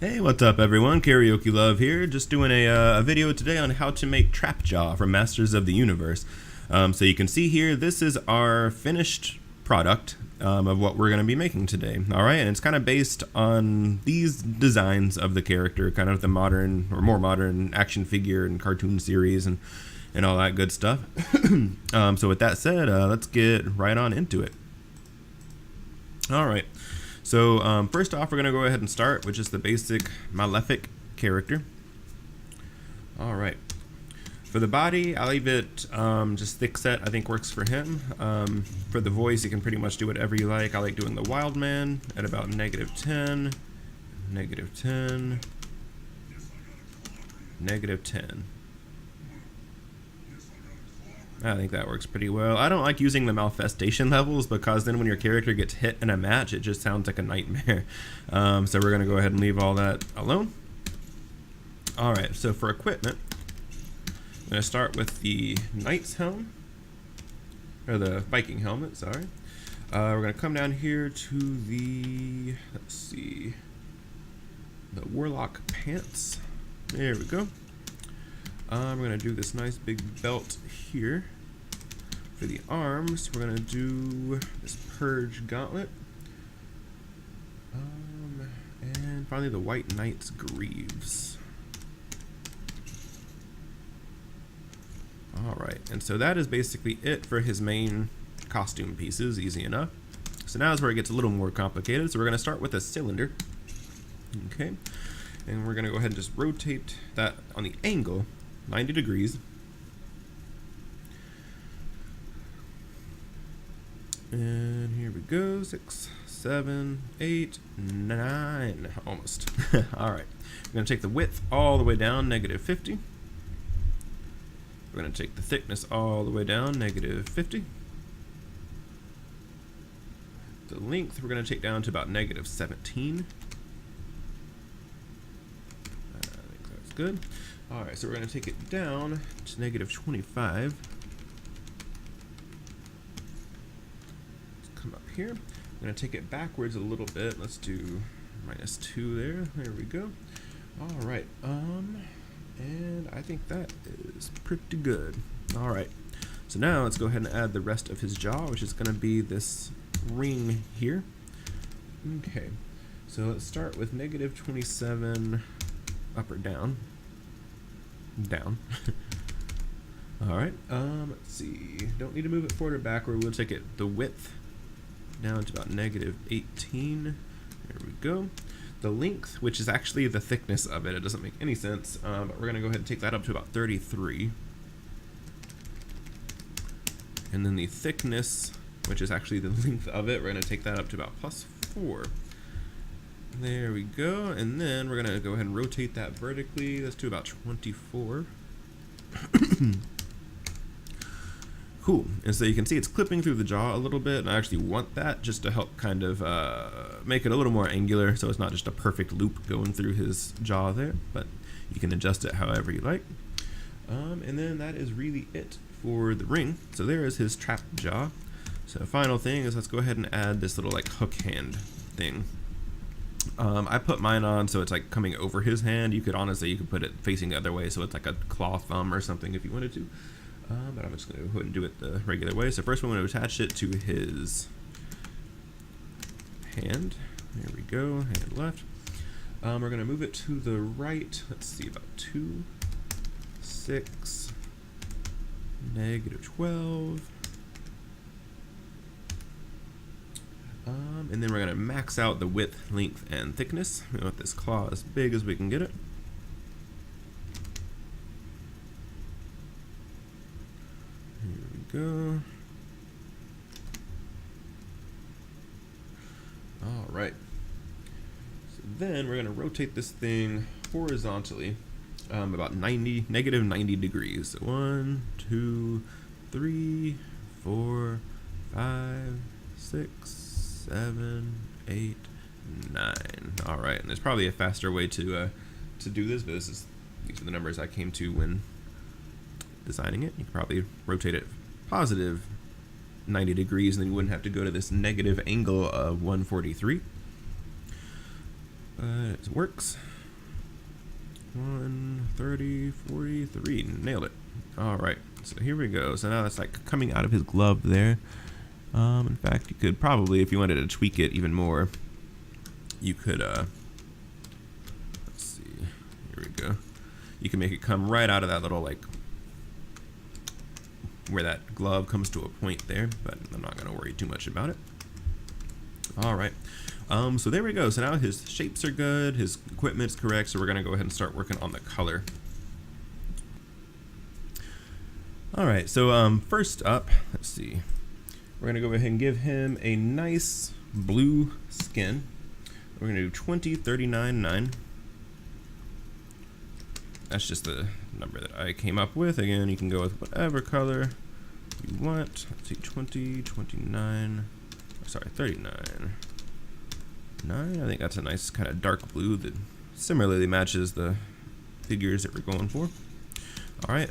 Hey, what's up everyone? Karaokelove here, just doing a video today on how to make Trapjaw from Masters of the Universe. So you can see here, this is our finished product of what we're going to be making today. Alright, and it's kind of based on these designs of the character, kind of the modern, or more modern action figure and cartoon series and all that good stuff. So with that said, let's get right on into it. Alright. So first off, we're going to go ahead and start with just the basic Malefic character. Alright. For the body, I leave it just thick set, I think works for him. For the voice, you can pretty much do whatever you like. I like doing the Wild Man at about -10, -10, -10. I think that works pretty well. I don't like using the malfestation levels because then when your character gets hit in a match, it just sounds like a nightmare. So we're going to go ahead and leave all that alone. Alright, so for equipment, I'm going to start with the Knight's helm, or the Viking helmet, sorry. We're going to come down here to the, let's see, the Warlock pants. There we go. We're going to do this nice big belt here. For the arms, we're going to do this Purge gauntlet. And finally the White Knight's greaves. Alright, and so that is basically it for his main costume pieces, easy enough. So now is where it gets a little more complicated. So we're going to start with a cylinder. Okay, and we're going to go ahead and just rotate that on the angle 90 degrees. And here we go, 6, 7, 8, 9, almost. Alright, we're going to take the width all the way down, -50. We're going to take the thickness all the way down, -50. The length we're going to take down to about -17. I think that's good. Alright, so we're going to take it down to -25. Let's come up here. I'm going to take it backwards a little bit. Let's do -2 there. There we go. Alright, and I think that is pretty good. Alright, so now let's go ahead and add the rest of his jaw, which is going to be this ring here. Okay, so let's start with -27 up or down. Down. Alright, let's see. Don't need to move it forward or backward. We'll take it the width down to about -18. There we go. The length, which is actually the thickness of it, it doesn't make any sense, but we're going to go ahead and take that up to about 33. And then the thickness, which is actually the length of it, we're going to take that up to about +4. There we go, and then we're going to go ahead and rotate that vertically. Let's do about 24. Cool, and so you can see it's clipping through the jaw a little bit, and I actually want that just to help kind of make it a little more angular, so it's not just a perfect loop going through his jaw there, but you can adjust it however you like. And then that is really it for the ring. So there is his trap jaw. So the final thing is let's go ahead and add this little like hook hand thing. I put mine on so it's like coming over his hand. You could put it facing the other way so it's like a claw thumb or something if you wanted to. But I'm just going to go ahead and do it the regular way. So first we're going to attach it to his hand. There we go, hand left. We're going to move it to the right. Let's see, about 2, 6, -12. And then we're going to max out the width, length, and thickness. We want this claw as big as we can get it. Here we go. Alright. So then we're going to rotate this thing horizontally about -90 degrees. So 1, 2, 3, 4, 5, 6, 7, 8, 9. Alright, and there's probably a faster way to do this, but these are the numbers I came to when designing it. You can probably rotate it positive 90 degrees, and then you wouldn't have to go to this negative angle of 143. But it works. 130, 43. Nailed it. All right. So here we go. So now that's like coming out of his glove there. In fact, you could probably, if you wanted to tweak it even more, you could, let's see. Here we go. You can make it come right out of that little, like, where that glove comes to a point there, but I'm not going to worry too much about it. All right. So there we go. So now his shapes are good, his equipment's correct, so we're going to go ahead and start working on the color. All right, so first up, let's see. We're going to go ahead and give him a nice blue skin. We're going to do 20, 39, 9. That's just the number that I came up with. Again, you can go with whatever color you want. Let's see, 20, 29, sorry, 39. 9, I think that's a nice kind of dark blue that similarly matches the figures that we're going for. All right,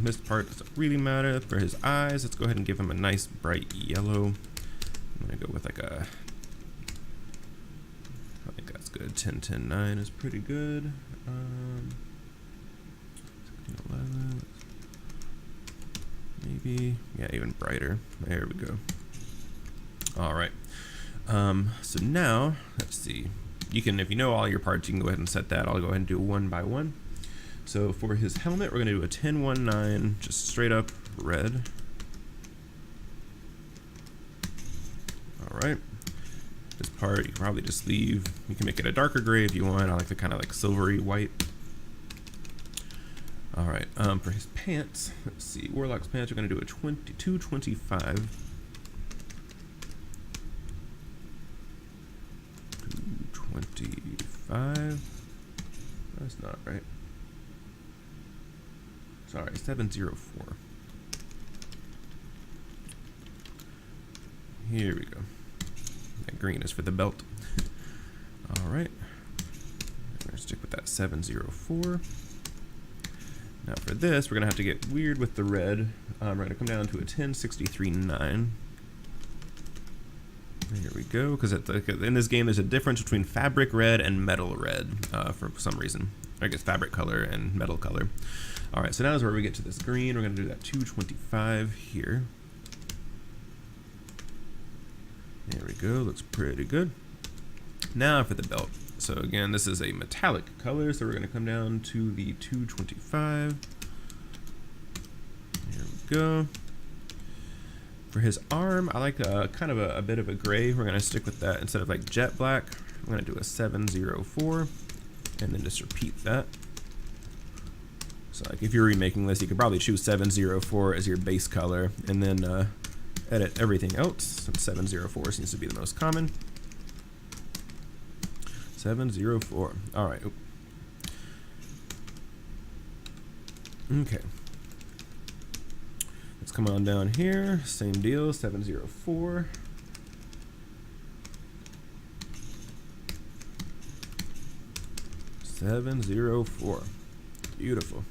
this part doesn't really matter. For his eyes, let's go ahead and give him a nice bright yellow. I'm gonna go with like a, I think that's good. 10, 10, 9 is pretty good. 16, 11, maybe, yeah, even brighter. There we go. All right. So now, let's see. You can, if you know all your parts, you can go ahead and set that. I'll go ahead and do one by one. So for his helmet, we're going to do a 10, 1, 9, just straight up red. All right. This part, you can probably just leave. You can make it a darker gray if you want. I like the kind of like silvery white. All right. For his pants, let's see. Warlock's pants, we're going to do a 22, 25. 25. That's not right. Sorry, 704. Here we go. That green is for the belt. All right. I'm going to stick with that 704. Now for this, we're going to have to get weird with the red. We're going to come down to a 1063 9. Here we go, because in this game there's a difference between fabric red and metal red for some reason. I guess fabric color and metal color. All right, so now is where we get to this green. We're going to do that 225 here. There we go, looks pretty good. Now for the belt. So again, this is a metallic color, so we're going to come down to the 225. Here we go. For his arm, I like kind of a bit of a gray. We're going to stick with that. Instead of like jet black, I'm going to do a 704 and then just repeat that. So like if you're remaking this, you could probably choose 704 as your base color and then edit everything else. Since 704 seems to be the most common. 704. All right. Okay. Let's come on down here. Same deal. 704. Beautiful.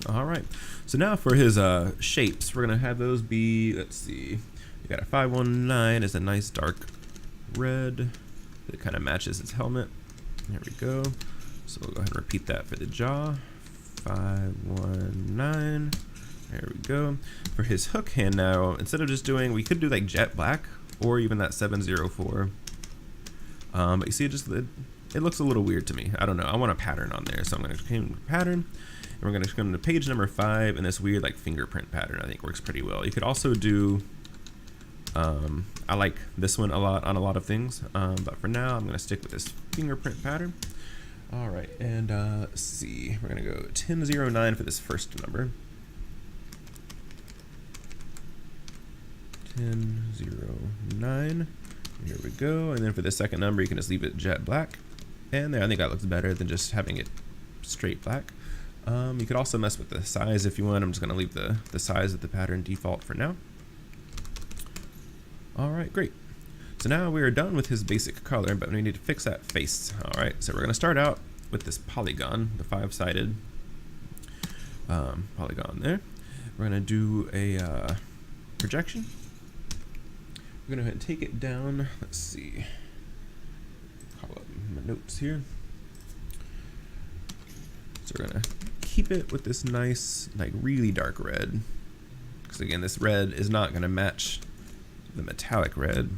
All right. So now for his shapes, we're gonna have those be. Let's see. We got a 519 is a nice dark red that kind of matches his helmet. There we go. So we'll go ahead and repeat that for the jaw. 519. There we go. For his hook hand now, instead of just doing, we could do like jet black or even that 704. But you see, it looks a little weird to me. I don't know. I want a pattern on there, so I'm going to change the pattern. And we're going to come to page number 5, and this weird like fingerprint pattern I think works pretty well. You could also do, I like this one a lot on a lot of things, but for now I'm going to stick with this fingerprint pattern. All right, and let's see. We're going to go 1009 for this first number. 1009. Here we go. And then for the second number, you can just leave it jet black. And there, I think that looks better than just having it straight black. You could also mess with the size if you want. I'm just going to leave the size of the pattern default for now. All right, great. So now we are done with his basic color, but we need to fix that face. All right, so we're going to start out with this polygon, the 5-sided polygon there. We're going to do a projection. We're going to go ahead and take it down. Let's see. Call up my notes here. So we're gonna keep it with this nice, like really dark red. Because again, this red is not gonna match the metallic red.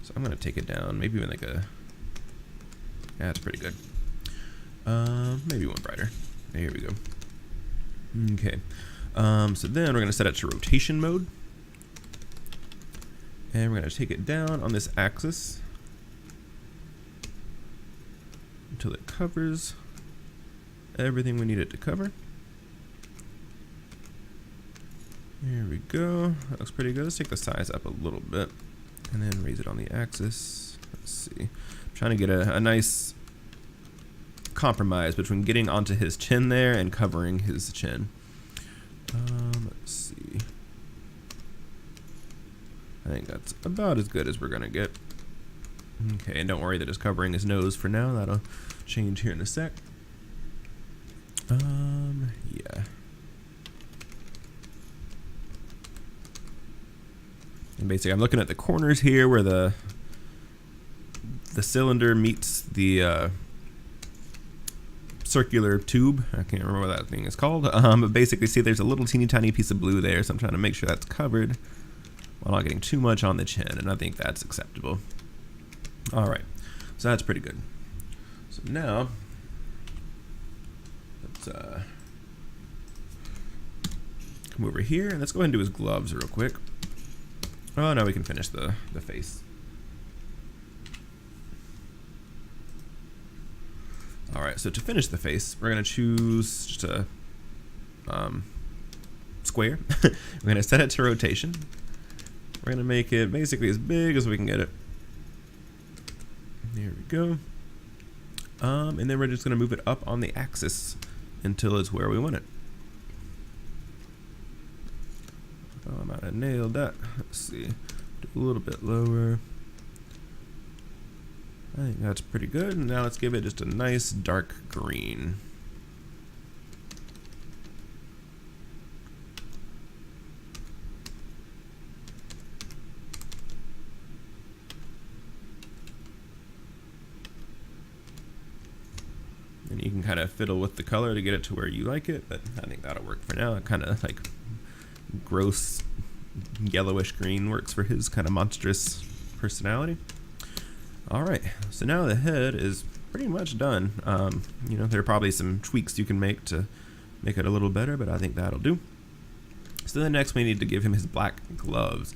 So I'm gonna take it down, maybe even like a, yeah, that's pretty good. Maybe one brighter. Here we go. Okay. So then we're gonna set it to rotation mode. And we're gonna take it down on this axis until it covers everything we need it to cover. There we go. That looks pretty good. Let's take the size up a little bit and then raise it on the axis. Let's see. I'm trying to get a nice compromise between getting onto his chin there and covering his chin. Let's see. I think that's about as good as we're gonna get. Okay, and don't worry that it's covering his nose for now. That'll change here in a sec. Yeah. And basically, I'm looking at the corners here where the cylinder meets the circular tube. I can't remember what that thing is called. But basically, see, there's a little teeny tiny piece of blue there, so I'm trying to make sure that's covered while not getting too much on the chin, and I think that's acceptable. All right, so that's pretty good. So now, let's come over here, and let's go ahead and do his gloves real quick. Oh, now we can finish the face. All right, so to finish the face, we're gonna choose just a square. We're gonna set it to rotation. We're gonna make it basically as big as we can get it. There we go. And then we're just gonna move it up on the axis until it's where we want it. Oh, I might have nailed that. Let's see. Do a little bit lower. I think that's pretty good. And now let's give it just a nice dark green. And you can kind of fiddle with the color to get it to where you like it, but I think that'll work for now. It kind of like gross yellowish green works for his kind of monstrous personality. All right, so now the head is pretty much done. You know, there are probably some tweaks you can make to make it a little better, but I think that'll do. So then next we need to give him his black gloves.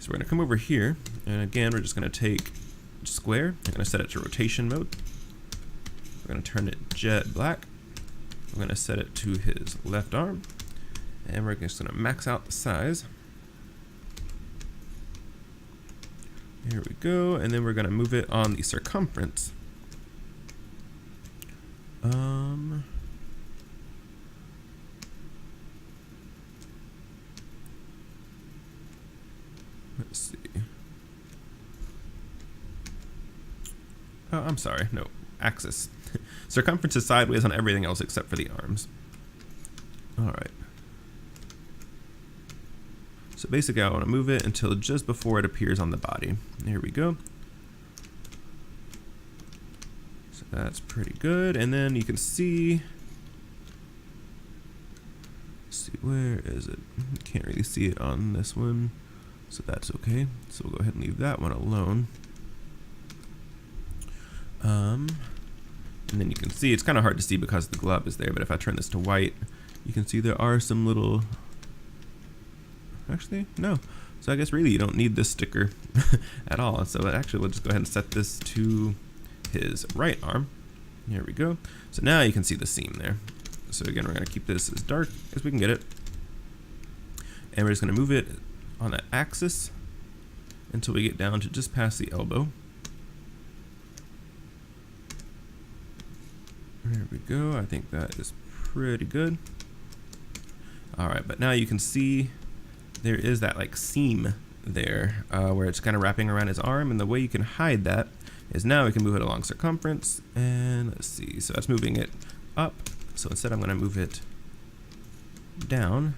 So we're gonna come over here, and again, we're just gonna take square. I'm gonna set it to rotation mode. We're gonna turn it jet black. We're gonna set it to his left arm, and we're just gonna max out the size. Here we go, and then we're gonna move it on the circumference. Let's see. Oh, I'm sorry, no, axis. Circumference is sideways on everything else except for the arms. All right. So basically I want to move it until just before it appears on the body. Here we go. So that's pretty good. And then you can see, let's see, where is it? Can't really see it on this one, so that's okay. So we'll go ahead and leave that one alone. And then you can see, it's kind of hard to see because the glove is there, but if I turn this to white, you can see there are some little, actually, no. So I guess really you don't need this sticker at all. So actually we'll just go ahead and set this to his right arm. Here we go. So now you can see the seam there. So again, we're gonna keep this as dark as we can get it. And we're just gonna move it on that axis until we get down to just past the elbow. There we go. I think that is pretty good. All right, but now you can see there is that like seam there where it's kind of wrapping around his arm, and the way you can hide that is now we can move it along circumference, and let's see, so that's moving it up. So instead I'm going to move it down,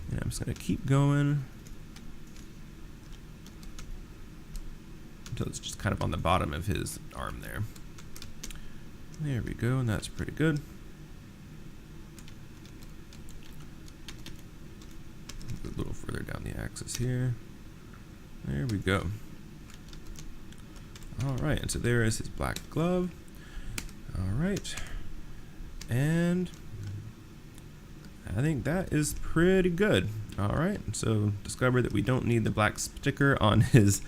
and I'm just going to keep going until it's just kind of on the bottom of his arm there. There we go, and that's pretty good. A little further down the axis here. There we go. Alright, and so there is his black glove. Alright. And I think that is pretty good. Alright, so discover that we don't need the black sticker on his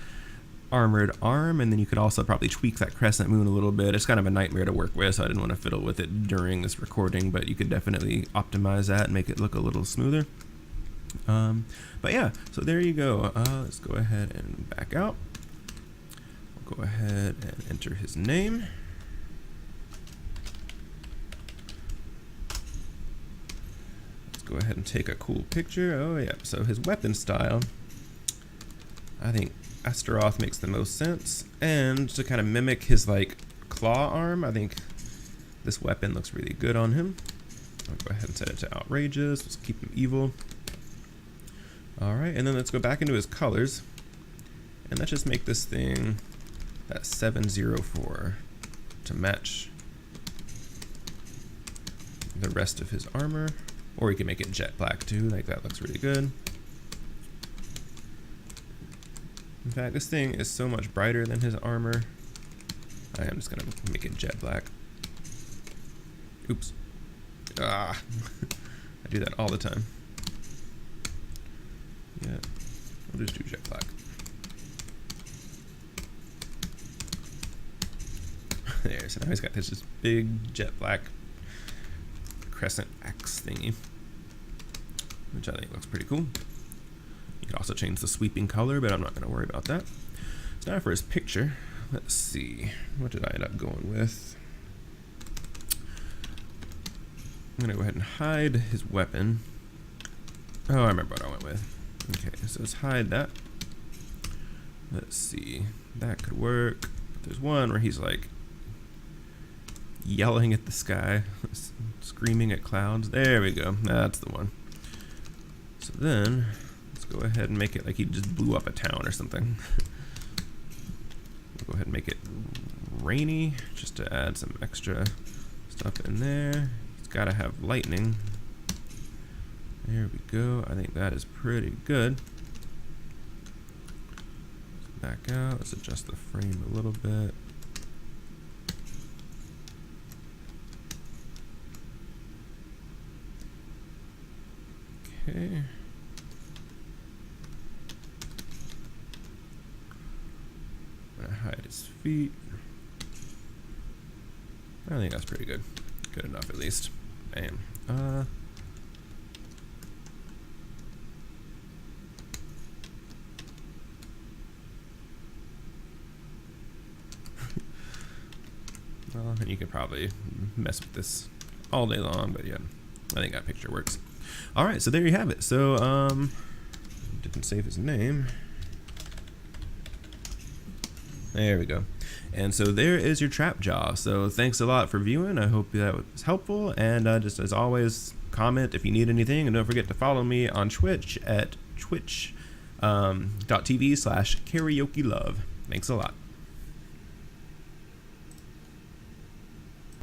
armored arm, and then you could also probably tweak that crescent moon a little bit. It's kind of a nightmare to work with, so I didn't want to fiddle with it during this recording, but you could definitely optimize that and make it look a little smoother. But yeah, so there you go. Let's go ahead and back out. We'll go ahead and enter his name. Let's go ahead and take a cool picture. Oh yeah, so his weapon style, I think Astaroth makes the most sense, and to kind of mimic his like claw arm, I think this weapon looks really good on him. I'll go ahead and set it to outrageous. Let's keep him evil. Alright, and then let's go back into his colors, and let's just make this thing that 704 to match the rest of his armor, or we can make it jet black too, like that looks really good. In fact, this thing is so much brighter than his armor. I am just gonna make it jet black. Oops. Ah, I do that all the time. Yeah, we'll just do jet black. There, so now he's got this just big jet black crescent axe thingy, which I think looks pretty cool. You can also change the sweeping color, but I'm not going to worry about that. So now for his picture, let's see, what did I end up going with? I'm going to go ahead and hide his weapon. Oh, I remember what I went with. Okay, so let's hide that. Let's see, that could work. There's one where he's like yelling at the sky, screaming at clouds. There we go, that's the one. So then, let's go ahead and make it like he just blew up a town or something. We'll go ahead and make it rainy, just to add some extra stuff in there. It's gotta have lightning. There we go. I think that is pretty good. Let's back out. Let's adjust the frame a little bit. Okay. I'm gonna hide his feet. I think that's pretty good. Good enough, at least. Bam. Well, and you can probably mess with this all day long, but yeah, I think that picture works. All right, so there you have it. So, didn't save his name. There we go. And so there is your Trapjaw. So thanks a lot for viewing. I hope that was helpful. And just as always, comment if you need anything. And don't forget to follow me on Twitch at twitch.tv/karaokelove. Thanks a lot.